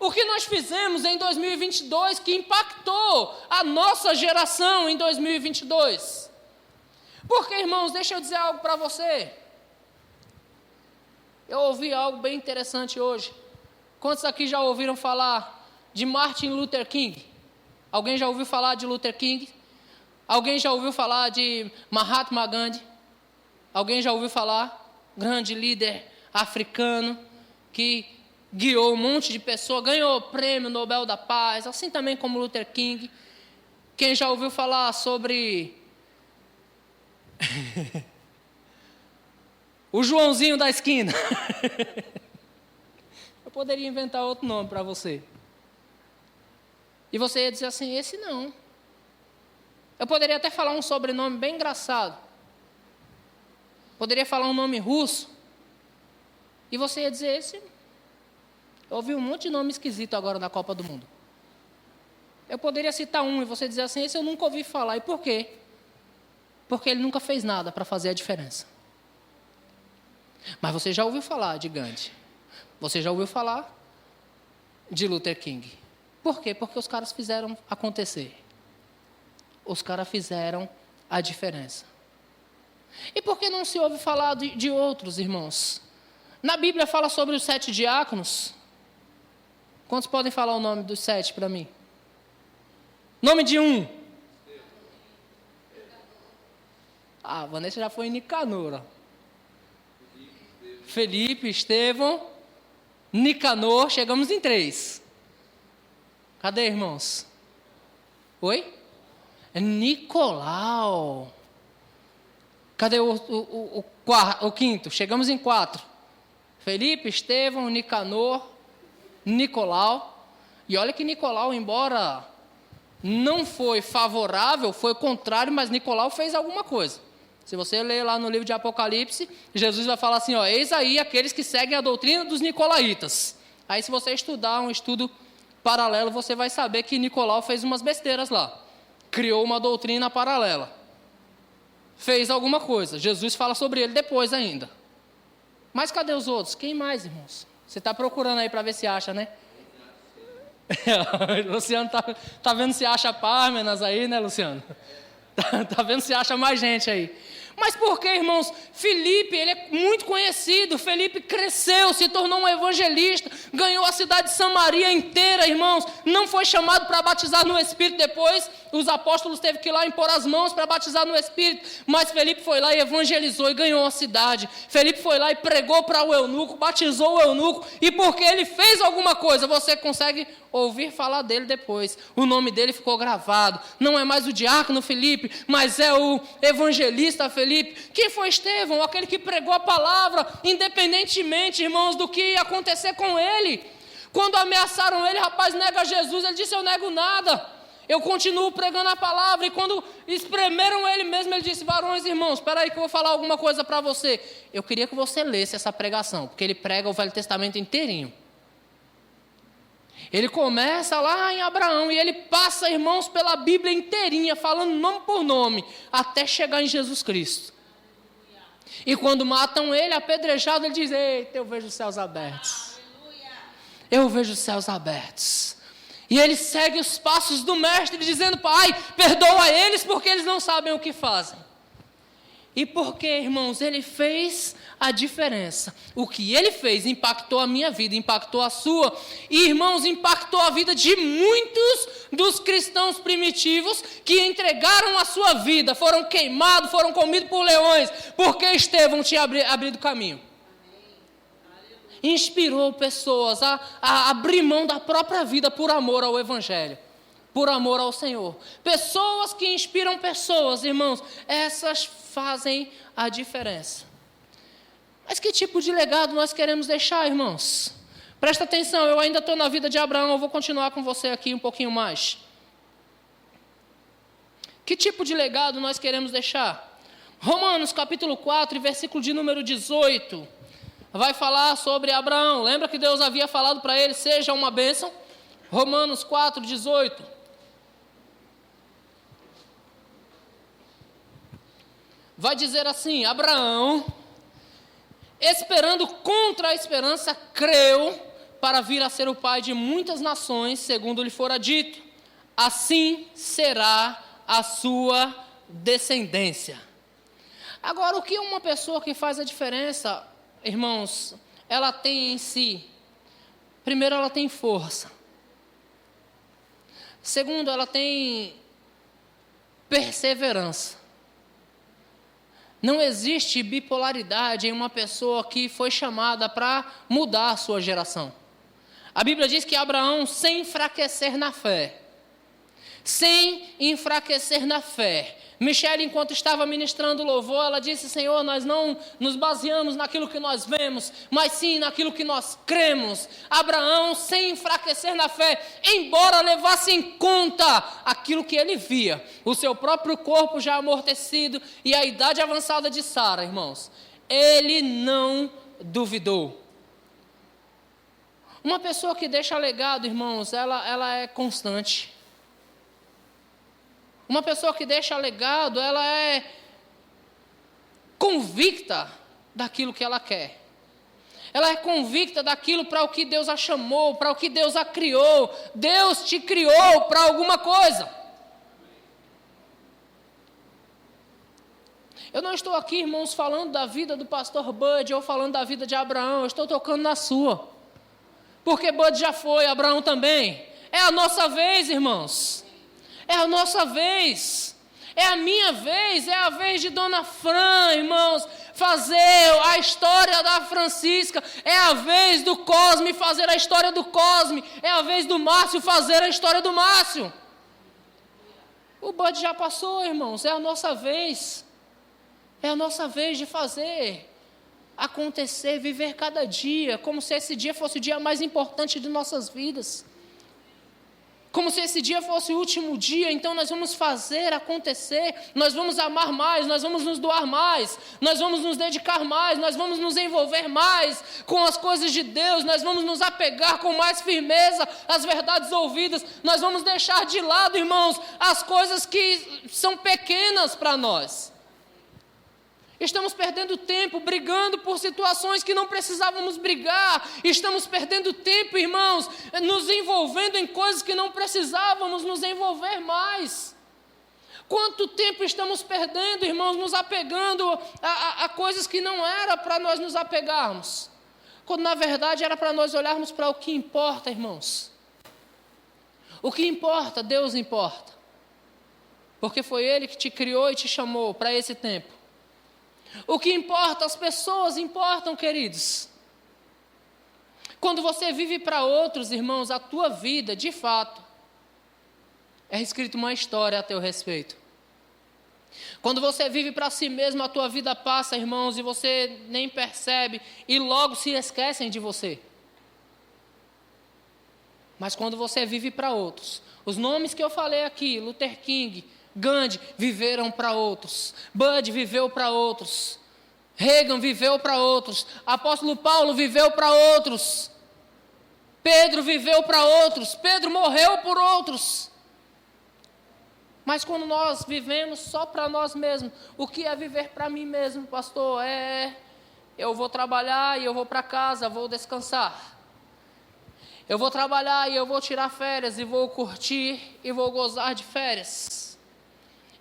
O que nós fizemos em 2022 que impactou a nossa geração em 2022? Porque, irmãos, deixa eu dizer algo para você. Eu ouvi algo bem interessante hoje. Quantos aqui já ouviram falar de Martin Luther King? Alguém já ouviu falar de Luther King? Alguém já ouviu falar de Mahatma Gandhi? Alguém já ouviu falar? Grande líder africano que guiou um monte de pessoas, ganhou o prêmio Nobel da Paz, assim também como Luther King. Quem já ouviu falar sobre o Joãozinho da esquina? Eu poderia inventar outro nome para você. E você ia dizer assim: esse não. Eu poderia até falar um sobrenome bem engraçado. Poderia falar um nome russo. E você ia dizer: esse. Eu ouvi um monte de nome esquisito agora na Copa do Mundo. Eu poderia citar um e você dizer assim: esse eu nunca ouvi falar. E por quê? Porque ele nunca fez nada para fazer a diferença. Mas você já ouviu falar de Gandhi. Você já ouviu falar de Luther King. Por quê? Porque os caras fizeram acontecer. Os caras fizeram a diferença. E por que não se ouve falar de outros, irmãos? Na Bíblia fala sobre os 7 diáconos. Quantos podem falar o nome dos 7 para mim? Nome de um. Ah, Vanessa já foi em Nicanor. Felipe, Estevão, Nicanor, chegamos em 3. Cadê, irmãos? Oi? Nicolau. Cadê o quinto? Chegamos em 4. Felipe, Estevão, Nicanor, Nicolau. E olha que Nicolau, embora não foi favorável, foi contrário, mas Nicolau fez alguma coisa. Se você ler lá no livro de Apocalipse, Jesus vai falar assim: ó, eis aí aqueles que seguem a doutrina dos nicolaítas. Aí se você estudar um estudo paralelo, você vai saber que Nicolau fez umas besteiras lá. Criou uma doutrina paralela. Fez alguma coisa. Jesus fala sobre ele depois ainda. Mas cadê os outros? Quem mais, irmãos? Você está procurando aí para ver se acha, né? Luciano tá vendo se acha Pármenas aí, né, Luciano? Tá vendo se acha mais gente aí. Mas por que, irmãos? Filipe, ele é muito conhecido. Filipe cresceu, se tornou um evangelista, ganhou a cidade de Samaria inteira, irmãos. Não foi chamado para batizar no Espírito depois. Os apóstolos teve que ir lá impor as mãos para batizar no Espírito. Mas Filipe foi lá e evangelizou e ganhou a cidade. Filipe foi lá e pregou para o eunuco, batizou o eunuco. E porque ele fez alguma coisa, você consegue ouvir falar dele depois. O nome dele ficou gravado. Não é mais o diácono Filipe, mas é o evangelista Filipe. Quem foi Estevão? Aquele que pregou a palavra, independentemente, irmãos, do que ia acontecer com ele. Quando ameaçaram ele, rapaz, nega Jesus, ele disse, eu nego nada. Eu continuo pregando a palavra. E quando espremeram ele mesmo, ele disse, varões, irmãos, espera aí que eu vou falar alguma coisa para você. Eu queria que você lesse essa pregação, porque ele prega o Velho Testamento inteirinho. Ele começa lá em Abraão e ele passa, irmãos, pela Bíblia inteirinha, falando nome por nome, até chegar em Jesus Cristo. E quando matam ele, apedrejado, ele diz, eita, eu vejo os céus abertos. Eu vejo os céus abertos. E ele segue os passos do mestre, dizendo, Pai, perdoa eles porque eles não sabem o que fazem. E porque, irmãos, ele fez a diferença. O que ele fez impactou a minha vida, impactou a sua. E, irmãos, impactou a vida de muitos dos cristãos primitivos que entregaram a sua vida, foram queimados, foram comidos por leões, porque Estevão tinha abrido caminho. Inspirou pessoas a abrir mão da própria vida por amor ao Evangelho, por amor ao Senhor. Pessoas que inspiram pessoas, irmãos, essas fazem a diferença. Mas que tipo de legado nós queremos deixar, irmãos? Presta atenção, eu ainda estou na vida de Abraão, eu vou continuar com você aqui um pouquinho mais. Que tipo de legado nós queremos deixar? Romanos capítulo 4, versículo de número 18, vai falar sobre Abraão. Lembra que Deus havia falado para ele, seja uma bênção? Romanos 4, 18. Vai dizer assim, Abraão, esperando contra a esperança, creu para vir a ser o pai de muitas nações, segundo lhe fora dito, assim será a sua descendência. Agora, o que uma pessoa que faz a diferença, irmãos, ela tem em si? Primeiro, ela tem força. Segundo, ela tem perseverança. Não existe bipolaridade em uma pessoa que foi chamada para mudar a sua geração. A Bíblia diz que Abraão, sem enfraquecer na fé, Michele, enquanto estava ministrando louvor, ela disse, Senhor, nós não nos baseamos naquilo que nós vemos, mas sim naquilo que nós cremos. Abraão, sem enfraquecer na fé, embora levasse em conta aquilo que ele via, o seu próprio corpo já amortecido e a idade avançada de Sara, irmãos, ele não duvidou. Uma pessoa que deixa legado, irmãos, ela é constante. Uma pessoa que deixa legado, ela é convicta daquilo que ela quer. Ela é convicta daquilo para o que Deus a chamou, para o que Deus a criou. Deus te criou para alguma coisa. Eu não estou aqui, irmãos, falando da vida do pastor Bud ou falando da vida de Abraão. Eu estou tocando na sua. Porque Bud já foi, Abraão também. É a nossa vez, irmãos. É a nossa vez, é a minha vez, é a vez de Dona Fran, irmãos, fazer a história da Francisca, é a vez do Cosme fazer a história do Cosme, é a vez do Márcio fazer a história do Márcio. O Bud já passou, irmãos, é a nossa vez de fazer acontecer, viver cada dia, como se esse dia fosse o dia mais importante de nossas vidas. Como se esse dia fosse o último dia, então nós vamos fazer acontecer, nós vamos amar mais, nós vamos nos doar mais, nós vamos nos dedicar mais, nós vamos nos envolver mais com as coisas de Deus, nós vamos nos apegar com mais firmeza às verdades ouvidas, nós vamos deixar de lado, irmãos, as coisas que são pequenas para nós. Estamos perdendo tempo brigando por situações que não precisávamos brigar. Estamos perdendo tempo, irmãos, nos envolvendo em coisas que não precisávamos nos envolver mais. Quanto tempo estamos perdendo, irmãos, nos apegando a coisas que não era para nós nos apegarmos, quando na verdade era para nós olharmos para o que importa, irmãos. O que importa, Deus importa, porque foi Ele que te criou e te chamou para esse tempo. O que importa, as pessoas importam, queridos. Quando você vive para outros, irmãos, a tua vida, de fato, é escrita uma história a teu respeito. Quando você vive para si mesmo, a tua vida passa, irmãos, e você nem percebe, e logo se esquecem de você. Mas quando você vive para outros, os nomes que eu falei aqui, Luther King, Gandhi, viveram para outros. Bud viveu para outros. Reagan viveu para outros. Apóstolo Paulo viveu para outros. Pedro viveu para outros. Pedro morreu por outros. Mas quando nós vivemos só para nós mesmos, o que é viver para mim mesmo, pastor? Eu vou trabalhar e eu vou para casa, vou descansar. Eu vou trabalhar e eu vou tirar férias e vou curtir e vou gozar de férias.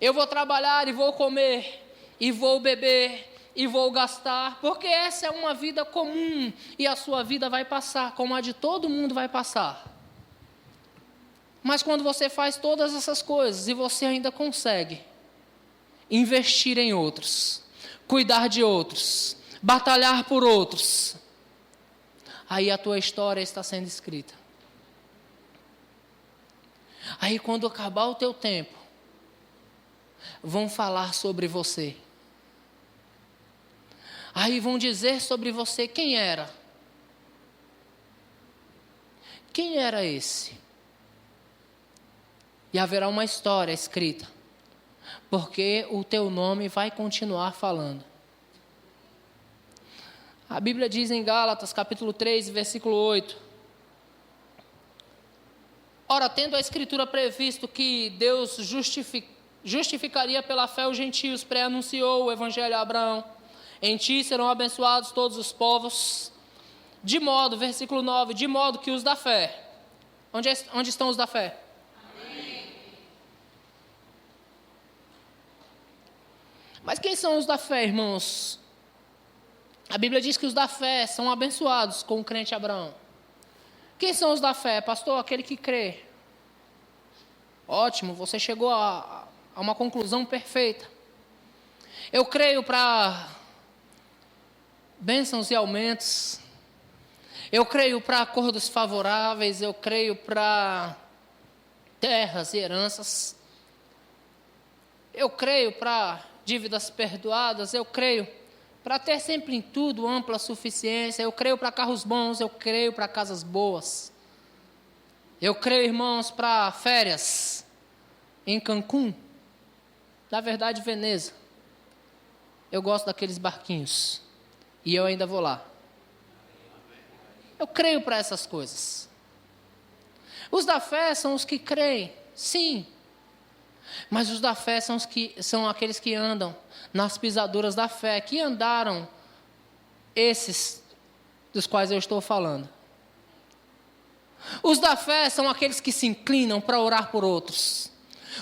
Eu vou trabalhar e vou comer e vou beber e vou gastar, porque essa é uma vida comum e a sua vida vai passar, como a de todo mundo vai passar. Mas quando você faz todas essas coisas e você ainda consegue investir em outros, cuidar de outros, batalhar por outros, aí a tua história está sendo escrita. Aí quando acabar o teu tempo, vão falar sobre você. Aí vão dizer sobre você quem era. Quem era esse? E haverá uma história escrita, porque o teu nome vai continuar falando. A Bíblia diz em Gálatas, capítulo 3, versículo 8. Ora, tendo a Escritura previsto que Deus justificaria pela fé os gentios, pré-anunciou o Evangelho a Abraão. Em ti serão abençoados todos os povos. De modo, versículo 9, de modo que os da fé. Onde estão os da fé? Amém. Mas quem são os da fé, irmãos? A Bíblia diz que os da fé são abençoados com o crente Abraão. Quem são os da fé? Pastor, aquele que crê. Ótimo, você chegou a uma conclusão perfeita. Eu creio para bênçãos e aumentos. Eu creio para acordos favoráveis. Eu creio para terras e heranças. Eu creio para dívidas perdoadas. Eu creio para ter sempre em tudo ampla suficiência. Eu creio para carros bons. Eu creio para casas boas. Eu creio, irmãos, para férias em Cancún. Na verdade, Veneza. Eu gosto daqueles barquinhos. E eu ainda vou lá. Eu creio para essas coisas. Os da fé são os que creem, sim. Mas os da fé são aqueles que andam nas pisaduras da fé, que andaram esses dos quais eu estou falando. Os da fé são aqueles que se inclinam para orar por outros.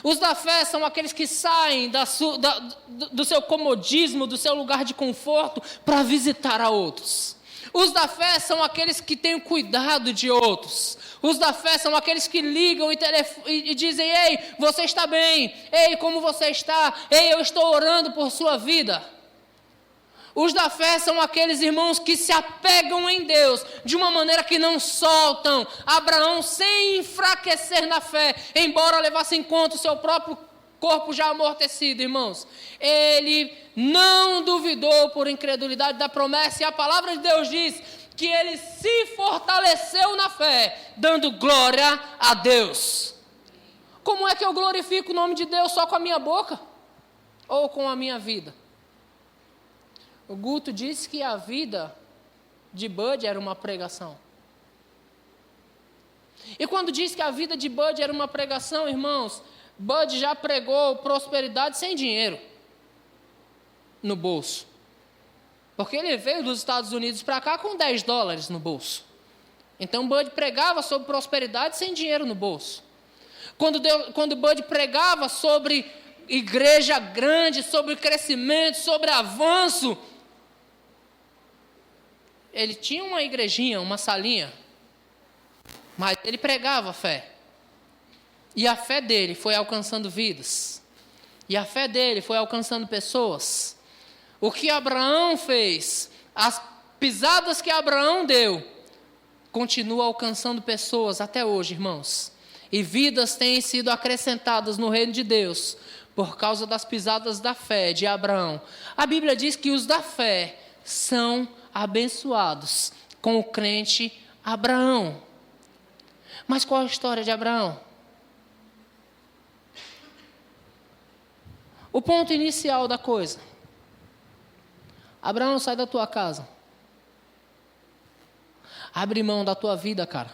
Os da fé são aqueles que saem do seu comodismo, do seu lugar de conforto, para visitar a outros. Os da fé são aqueles que têm cuidado de outros. Os da fé são aqueles que ligam e dizem: ei, você está bem? Ei, como você está? Ei, eu estou orando por sua vida. Os da fé são aqueles irmãos que se apegam em Deus de uma maneira que não soltam. Abraão, sem enfraquecer na fé, embora levasse em conta o seu próprio corpo já amortecido, irmãos, ele não duvidou por incredulidade da promessa, e a palavra de Deus diz que ele se fortaleceu na fé, dando glória a Deus. Como é que eu glorifico o nome de Deus só com a minha boca? Ou com a minha vida? O Guto disse que a vida de Bud era uma pregação. E quando diz que a vida de Bud era uma pregação, irmãos, Bud já pregou prosperidade sem dinheiro no bolso. Porque ele veio dos Estados Unidos para cá com $10 no bolso. Então Bud pregava sobre prosperidade sem dinheiro no bolso. Quando Bud pregava sobre igreja grande, sobre crescimento, sobre avanço. Ele tinha uma igrejinha, uma salinha, mas ele pregava a fé. E a fé dele foi alcançando vidas. E a fé dele foi alcançando pessoas. O que Abraão fez, as pisadas que Abraão deu, continua alcançando pessoas até hoje, irmãos. E vidas têm sido acrescentadas no reino de Deus por causa das pisadas da fé de Abraão. A Bíblia diz que os da fé são abençoados com o crente Abraão. Mas qual a história de Abraão? O ponto inicial da coisa. Abraão, sai da tua casa. Abre mão da tua vida, cara.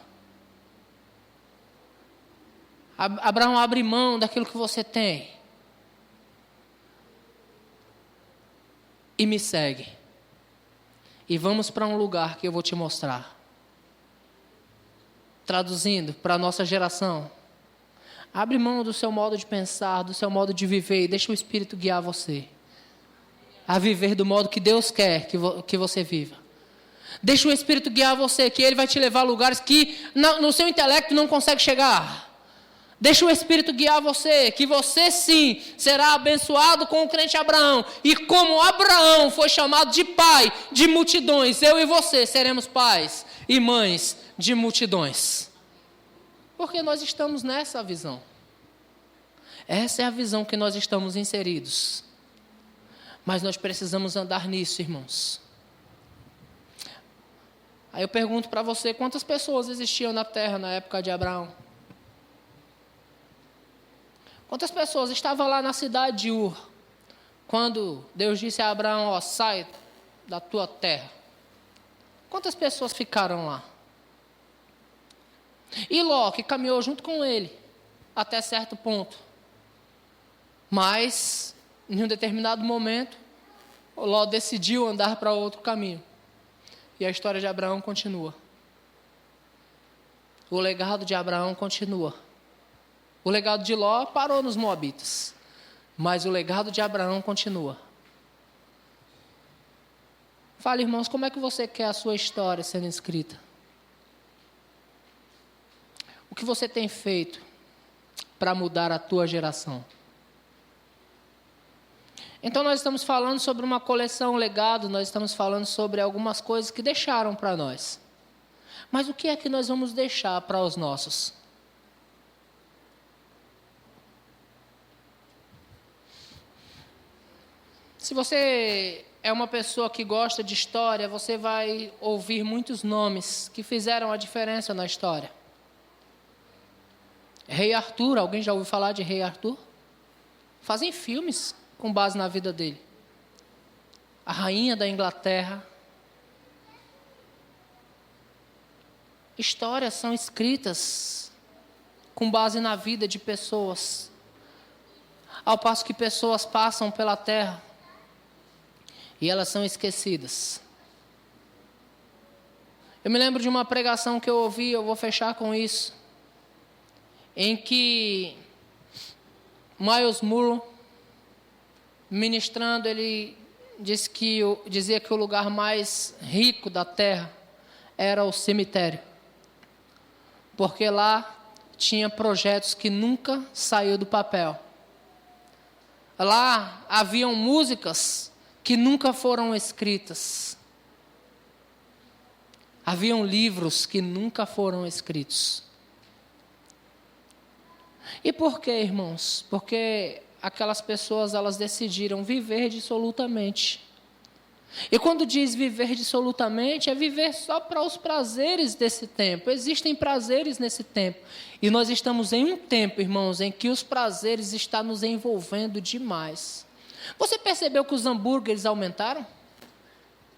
Abraão, abre mão daquilo que você tem. E me segue. E vamos para um lugar que eu vou te mostrar. Traduzindo para a nossa geração. Abre mão do seu modo de pensar, do seu modo de viver e deixa o Espírito guiar você a viver do modo que Deus quer que você viva. Deixa o Espírito guiar você, que Ele vai te levar a lugares que no seu intelecto não consegue chegar. Deixa o Espírito guiar você, que você sim será abençoado com o crente Abraão. E como Abraão foi chamado de pai de multidões, eu e você seremos pais e mães de multidões. Porque nós estamos nessa visão. Essa é a visão que nós estamos inseridos. Mas nós precisamos andar nisso, irmãos. Aí eu pergunto para você, quantas pessoas existiam na terra na época de Abraão? Quantas pessoas estavam lá na cidade de Ur, quando Deus disse a Abraão, ó, sai da tua terra? Quantas pessoas ficaram lá? E Ló, que caminhou junto com ele, até certo ponto. Mas, em um determinado momento, Ló decidiu andar para outro caminho. E a história de Abraão continua. O legado de Abraão continua. O legado de Ló parou nos Moabitas. Mas o legado de Abraão continua. Fala, irmãos, como é que você quer a sua história sendo escrita? O que você tem feito para mudar a tua geração? Então nós estamos falando sobre uma coleção legado, nós estamos falando sobre algumas coisas que deixaram para nós. Mas o que é que nós vamos deixar para os nossos? Se você é uma pessoa que gosta de história, você vai ouvir muitos nomes que fizeram a diferença na história. Rei Arthur, alguém já ouviu falar de Rei Arthur? Fazem filmes com base na vida dele. A rainha da Inglaterra. Histórias são escritas com base na vida de pessoas. Ao passo que pessoas passam pela terra e elas são esquecidas. Eu me lembro de uma pregação que eu ouvi, eu vou fechar com isso, em que Miles Monroe, ministrando, ele dizia que o lugar mais rico da terra era o cemitério. Porque lá tinha projetos que nunca saiu do papel. Lá haviam músicas que nunca foram escritas. Haviam livros que nunca foram escritos. E por quê, irmãos? Porque aquelas pessoas, elas decidiram viver dissolutamente. E quando diz viver dissolutamente, é viver só para os prazeres desse tempo. Existem prazeres nesse tempo. E nós estamos em um tempo, irmãos, em que os prazeres estão nos envolvendo demais. Você percebeu que os hambúrgueres aumentaram?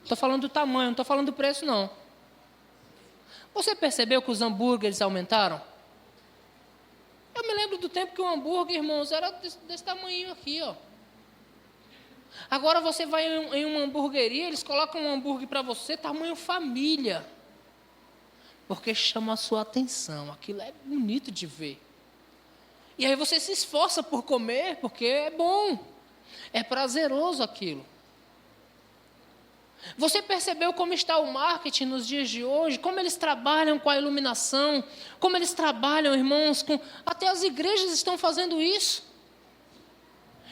Estou falando do tamanho, não estou falando do preço, não. Você percebeu que os hambúrgueres aumentaram? Eu me lembro do tempo que o hambúrguer, irmãos, era desse tamanho aqui, ó. Agora você vai em uma hamburgueria, eles colocam um hambúrguer para você, tamanho família. Porque chama a sua atenção, aquilo é bonito de ver. E aí você se esforça por comer, porque é bom, é prazeroso aquilo. Você percebeu como está o marketing nos dias de hoje? Como eles trabalham com a iluminação? Como eles trabalham, irmãos, com... Até as igrejas estão fazendo isso.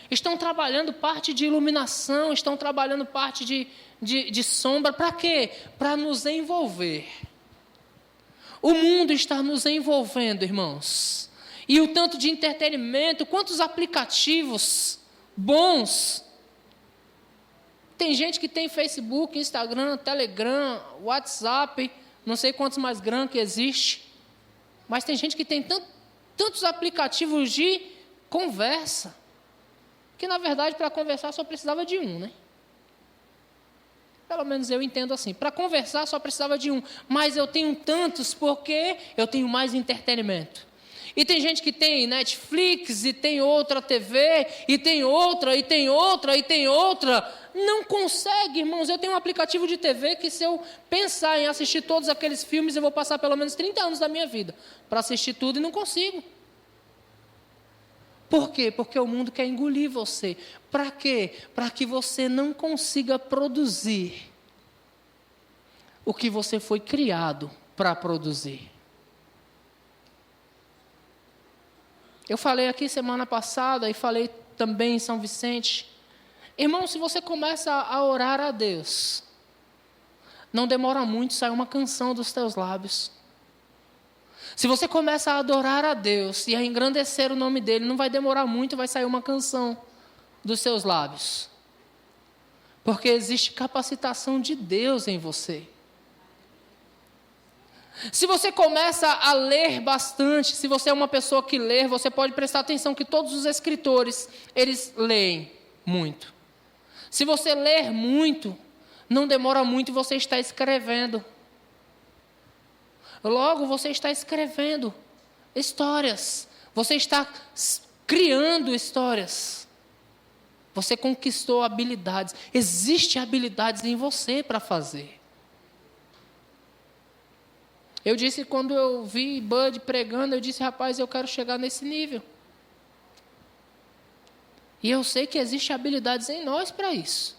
Estão trabalhando parte de iluminação, estão trabalhando parte de sombra. Para quê? Para nos envolver. O mundo está nos envolvendo, irmãos. E o tanto de entretenimento, quantos aplicativos bons. Tem gente que tem Facebook, Instagram, Telegram, WhatsApp, não sei quantos mais grandes que existe. Mas tem gente que tem tantos aplicativos de conversa, que na verdade para conversar só precisava de um, né? Pelo menos eu entendo assim. Para conversar só precisava de um. Mas eu tenho tantos porque eu tenho mais entretenimento. E tem gente que tem Netflix, e tem outra TV, e tem outra, e tem outra, e tem outra. Não consegue, irmãos. Eu tenho um aplicativo de TV que se eu pensar em assistir todos aqueles filmes, eu vou passar pelo menos 30 anos da minha vida para assistir tudo e não consigo. Por quê? Porque o mundo quer engolir você. Para quê? Para que você não consiga produzir o que você foi criado para produzir. Eu falei aqui semana passada e falei também em São Vicente. Irmão, se você começa a orar a Deus, não demora muito, sai uma canção dos teus lábios. Se você começa a adorar a Deus e a engrandecer o nome dEle, não vai demorar muito, vai sair uma canção dos seus lábios. Porque existe capacitação de Deus em você. Se você começa a ler bastante, se você é uma pessoa que lê, você pode prestar atenção que todos os escritores, eles leem muito. Se você ler muito, não demora muito e você está escrevendo. Logo, você está escrevendo histórias. Você está criando histórias. Você conquistou habilidades. Existem habilidades em você para fazer. Eu disse, quando eu vi Bud pregando, eu disse, rapaz, eu quero chegar nesse nível. E eu sei que existem habilidades em nós para isso.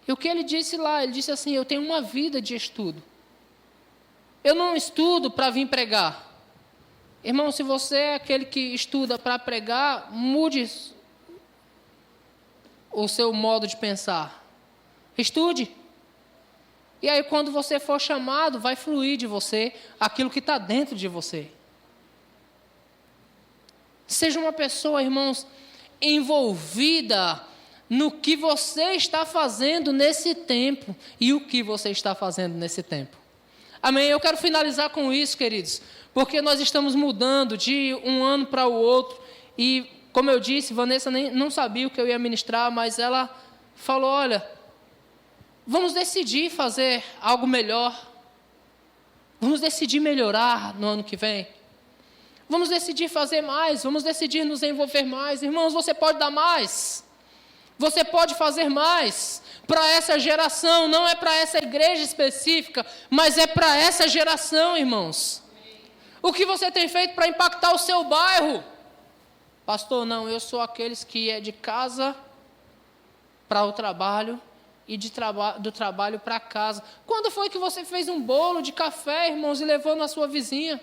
E o que ele disse lá? Ele disse assim, eu tenho uma vida de estudo. Eu não estudo para vir pregar. Irmão, se você é aquele que estuda para pregar, mude o seu modo de pensar. Estude. E aí, quando você for chamado, vai fluir de você aquilo que está dentro de você. Seja uma pessoa, irmãos, envolvida no que você está fazendo nesse tempo e o que você está fazendo nesse tempo. Amém? Eu quero finalizar com isso, queridos, porque nós estamos mudando de um ano para o outro e, como eu disse, Vanessa não sabia o que eu ia ministrar, mas ela falou, olha, vamos decidir fazer algo melhor. Vamos decidir melhorar no ano que vem. Vamos decidir fazer mais, vamos decidir nos envolver mais. Irmãos, você pode dar mais. Você pode fazer mais para essa geração, não é para essa igreja específica, mas é para essa geração, irmãos. O que você tem feito para impactar o seu bairro? Pastor, não, eu sou aqueles que é de casa para o trabalho e do trabalho para casa. Quando foi que você fez um bolo de café, irmãos, e levou na sua vizinha?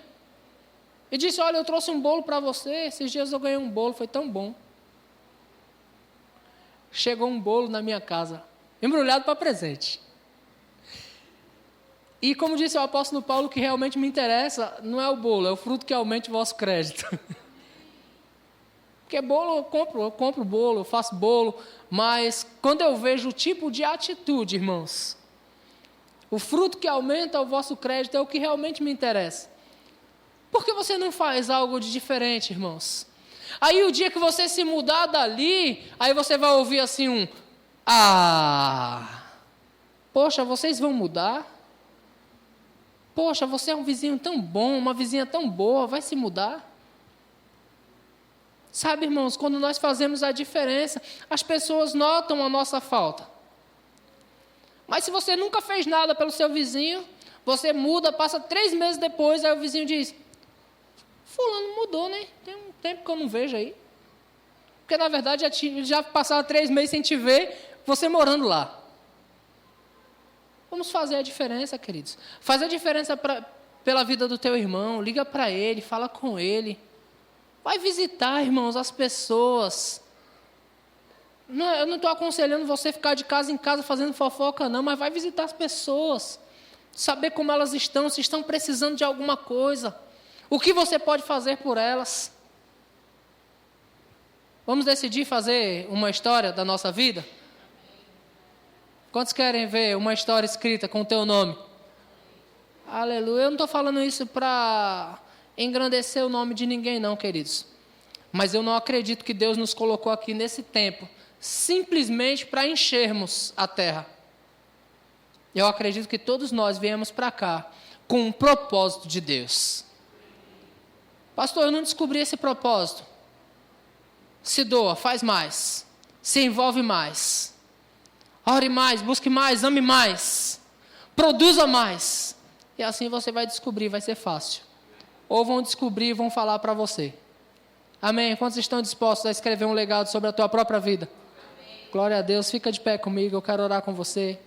E disse, olha, eu trouxe um bolo para você, esses dias eu ganhei um bolo, foi tão bom. Chegou um bolo na minha casa, embrulhado para presente. E como disse o apóstolo Paulo, o que realmente me interessa não é o bolo, é o fruto que aumente o vosso crédito. Porque bolo eu compro bolo, eu faço bolo, mas quando eu vejo o tipo de atitude, irmãos, o fruto que aumenta o vosso crédito é o que realmente me interessa. Por que você não faz algo de diferente, irmãos? Aí o dia que você se mudar dali, aí você vai ouvir assim poxa, vocês vão mudar? Poxa, você é um vizinho tão bom, uma vizinha tão boa, vai se mudar? Sabe, irmãos, quando nós fazemos a diferença, as pessoas notam a nossa falta. Mas se você nunca fez nada pelo seu vizinho, você muda, passa 3 meses depois, aí o vizinho diz, fulano mudou, né? Tem um tempo que eu não vejo aí. Porque, na verdade, já passaram 3 meses sem te ver, você morando lá. Vamos fazer a diferença, queridos. Faz a diferença pela vida do teu irmão. Liga para ele, fala com ele. Vai visitar, irmãos, as pessoas. Não, eu não estou aconselhando você ficar de casa em casa fazendo fofoca, não, mas vai visitar as pessoas. Saber como elas estão, se estão precisando de alguma coisa. O que você pode fazer por elas? Vamos decidir fazer uma história da nossa vida? Quantos querem ver uma história escrita com o teu nome? Aleluia. Eu não estou falando isso para engrandecer o nome de ninguém, não, queridos. Mas eu não acredito que Deus nos colocou aqui nesse tempo simplesmente para enchermos a terra. Eu acredito que todos nós viemos para cá com um propósito de Deus. Pastor, eu não descobri esse propósito. Se doa, faz mais. Se envolve mais. Ore mais, busque mais, ame mais. Produza mais. E assim você vai descobrir, vai ser fácil. Ou vão descobrir e vão falar para você. Amém? Quantos estão dispostos a escrever um legado sobre a tua própria vida? Amém. Glória a Deus. Fica de pé comigo, eu quero orar com você.